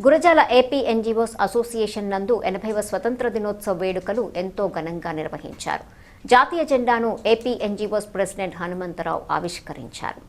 Gurazala AP NGOs association నందు 80వ స్వతంత్ర దినోత్సవ వేడుకలు ఎంతో ఘనంగా నిర్వహించారు. జాతీయ జెండాను ఏపీ ఎన్జీఓస్ ప్రెసిడెంట్ హనుమంతరావు ఆవిష్కరించారు.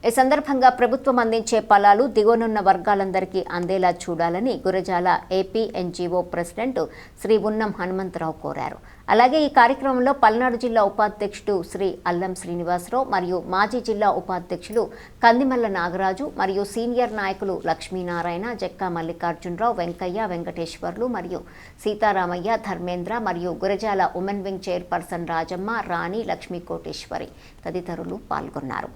ఈ సందర్భంగా ప్రభుత్వం అందించే ఫలాలు దిగువనున్న వర్గాలందరికీ అందేలా చూడాలని Gurazala AP NGO president Shri Unnam Hanumantharao కోరారు. అలాగే ఈ కార్యక్రమంలో పల్నాడు జిల్లా ఉపాధ్యక్షుడు శ్రీ అల్లం శ్రీనివాసరావు మరియు మాజీ జిల్లా ఉపాధ్యక్షులు కందిమల్ల నాగరాజు మరియు సీనియర్ నాయకులు లక్ష్మీనారాయణ, జక్కా మల్లికార్జునరావు, వెంకయ్య, వెంకటేశ్వర్లు మరియు సీతారామయ్య, ధర్మేంద్ర మరియు Gurazala women wing chairperson Rajamma, Rani, Lakshmi Koteswari తదితరులు పాల్గొన్నారు.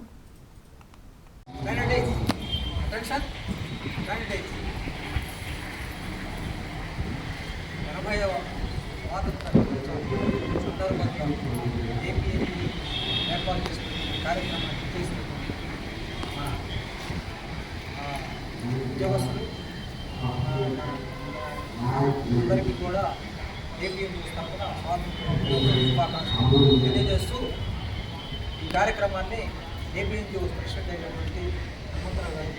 ఉద్యోగస్తులు అందరికీ కూడా ఏపీఎన్జీఓస్ తరఫున శుభాకాంక్షలు తెలియజేస్తూ ఈ కార్యక్రమాన్ని ఏపీఎన్జీఓస్ ప్రెసిడెంట్ అయినటువంటి హనుమంతరావు గారు